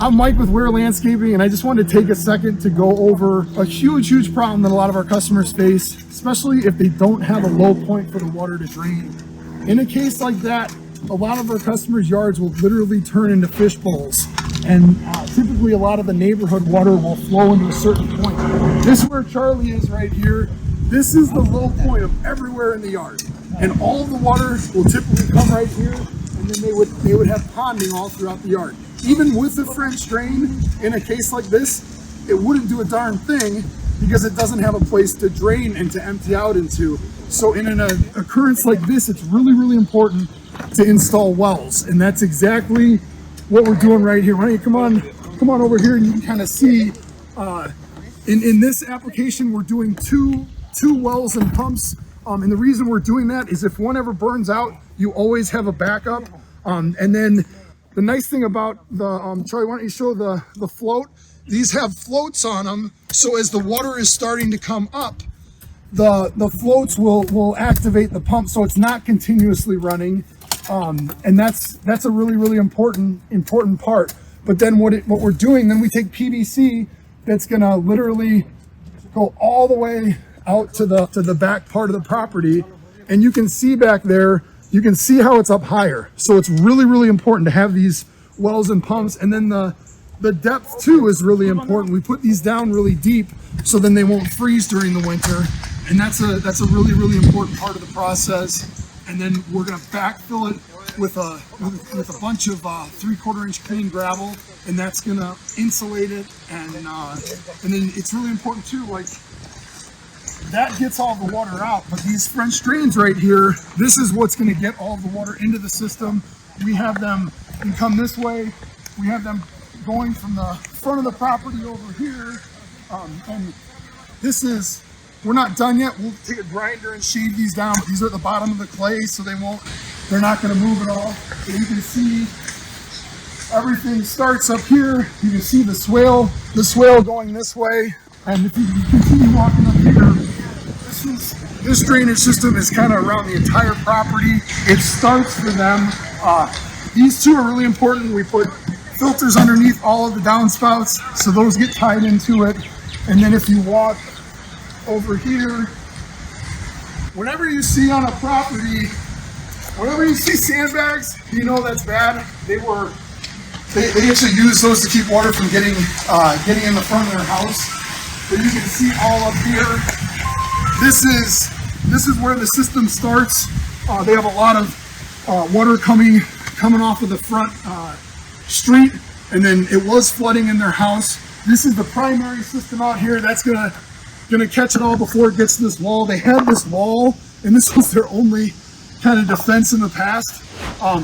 I'm Mike with Ware Landscaping, and I just wanted to take a second to go over a huge problem that a lot of our customers face, especially if they don't have a low point for the water to drain. In a case like that, a lot of our customers' yards will literally turn into fish bowls, and typically a lot of the neighborhood water will flow into a certain point. This is where Charlie is right here. This is the low point of everywhere in the yard, and all of the water will typically come right here, and then they would have ponding all throughout the yard. Even with a French drain, in a case like this, it wouldn't do a darn thing because it doesn't have a place to drain and to empty out into. So in an occurrence like this, it's really important to install wells, and that's exactly what we're doing right here. Why don't you come on over here, and you can kind of see in this application we're doing two wells and pumps, and the reason we're doing that is if one ever burns out, you always have a backup. And then the nice thing about the Charlie, why don't you show the float? These have floats on them, so as the water is starting to come up, the floats will activate the pump, so it's not continuously running. And that's a really important part. But then what we're doing, then we take PVC that's gonna literally go all the way out to the back part of the property, and you can see back there, you can see how it's up higher. So it's really important to have these wells and pumps. And then the depth too is really important. We put these down really deep so then they won't freeze during the winter, and that's a really important part of the process. And then we're gonna backfill it with a bunch of 3/4 inch clean gravel, and that's gonna insulate it. And then it's really important too, like, that gets all the water out, but these French drains right here, this is what's going to get all the water into the system. We have them, you come this way, we have them going from the front of the property over here, and this is, we're not done yet. We'll take a grinder and shave these down, but these are at the bottom of the clay, so they're not going to move at all. So you can see everything starts up here. You can see the swale going this way, and if you continue walking up here, this drainage system is kind of around the entire property. It starts for them. These two are really important. We put filters underneath all of the downspouts, so those get tied into it. And then if you walk over here, whenever you see on a property, whenever you see sandbags, you know that's bad. They actually use those to keep water from getting in the front of their house. But you can see all up here. This is where the system starts. They have a lot of water coming off of the front street, and then it was flooding in their house. This is the primary system out here. That's gonna catch it all before it gets to this wall. They had this wall, and this was their only kind of defense in the past.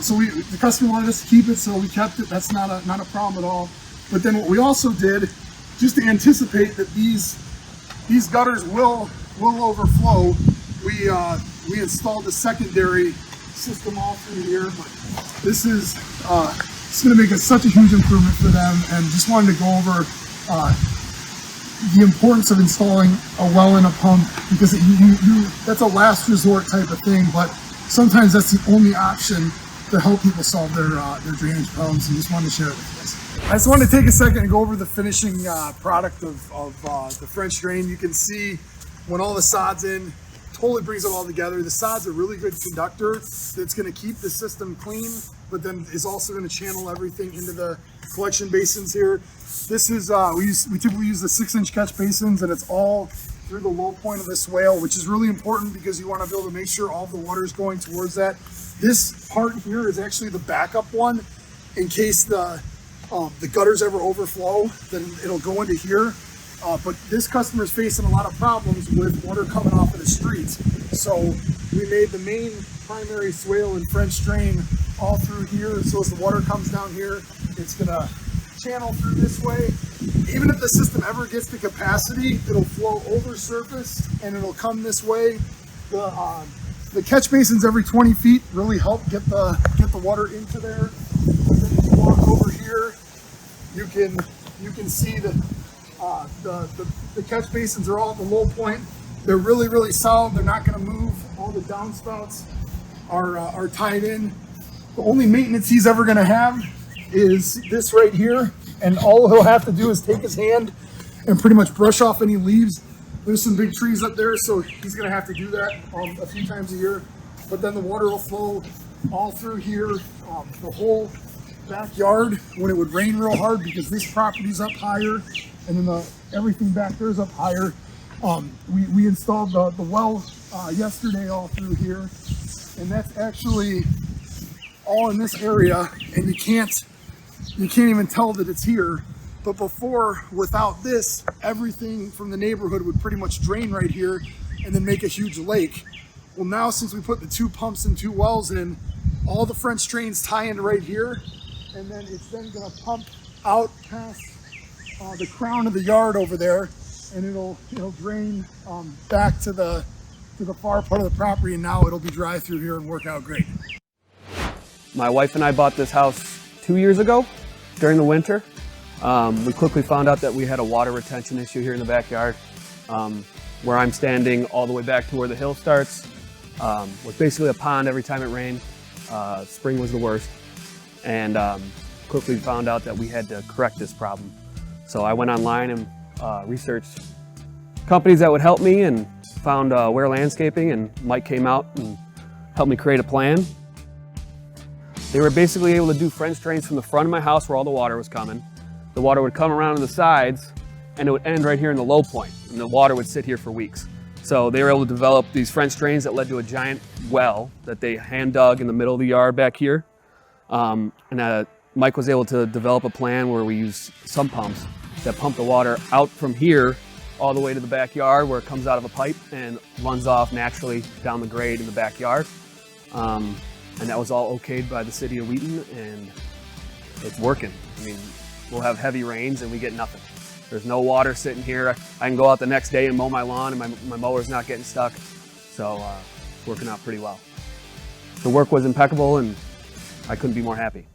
So the customer wanted us to keep it, so we kept it. That's not a problem at all. But then what we also did, just to anticipate that these gutters will overflow, we installed a secondary system all through here. But this is it's going to make such a huge improvement for them, and just wanted to go over the importance of installing a well and a pump, because that's a last resort type of thing, but sometimes that's the only option to help people solve their drainage problems, and just wanted to share it with you guys. I just wanted to take a second and go over the finishing product of the French drain. You can see when all the sod's in, totally brings it all together. The sod's a really good conductor that's going to keep the system clean, but then is also going to channel everything into the collection basins here. This is, we typically use the 6-inch catch basins, and it's all through the low point of the swale, which is really important because you want to be able to make sure all the water is going towards that. This part here is actually the backup one in case the gutters ever overflow, then it'll go into here. But this customer is facing a lot of problems with water coming off of the streets. So we made the main primary swale and French drain all through here. So as the water comes down here, it's gonna channel through this way. Even if the system ever gets to capacity, it'll flow over surface and it'll come this way. The catch basins every 20 feet really help get the water into there. And then if you walk over here, you can see the catch basins are all at the low point. They're really solid. They're not going to move. All the downspouts are tied in. The only maintenance he's ever going to have is this right here. And all he'll have to do is take his hand and pretty much brush off any leaves. There's some big trees up there, so he's gonna have to do that a few times a year. But then the water will flow all through here, the whole backyard when it would rain real hard, because this property's up higher, and then everything back there is up higher. We installed the well yesterday all through here, and that's actually all in this area, and you can't even tell that it's here. But before, without this, everything from the neighborhood would pretty much drain right here and then make a huge lake. Well, now since we put the 2 pumps and 2 wells in, all the French drains tie into right here, and then it's then gonna pump out past the crown of the yard over there, and it'll drain back to the far part of the property, and now it'll be dry through here and work out great. My wife and I bought this house 2 years ago during the winter. We quickly found out that we had a water retention issue here in the backyard. Where I'm standing all the way back to where the hill starts was basically a pond every time it rained. Spring was the worst, and quickly found out that we had to correct this problem. So I went online and researched companies that would help me, and found Ware Landscaping, and Mike came out and helped me create a plan. They were basically able to do French drains from the front of my house where all the water was coming. The water would come around to the sides, and it would end right here in the low point, and the water would sit here for weeks. So they were able to develop these French drains that led to a giant well that they hand dug in the middle of the yard back here. Mike was able to develop a plan where we use sump pumps that pump the water out from here all the way to the backyard, where it comes out of a pipe and runs off naturally down the grade in the backyard. And that was all okayed by the city of Wheaton, and it's working. I mean, we'll have heavy rains and we get nothing. There's no water sitting here. I can go out the next day and mow my lawn, and my mower's not getting stuck. So it's working out pretty well. The work was impeccable, and I couldn't be more happy.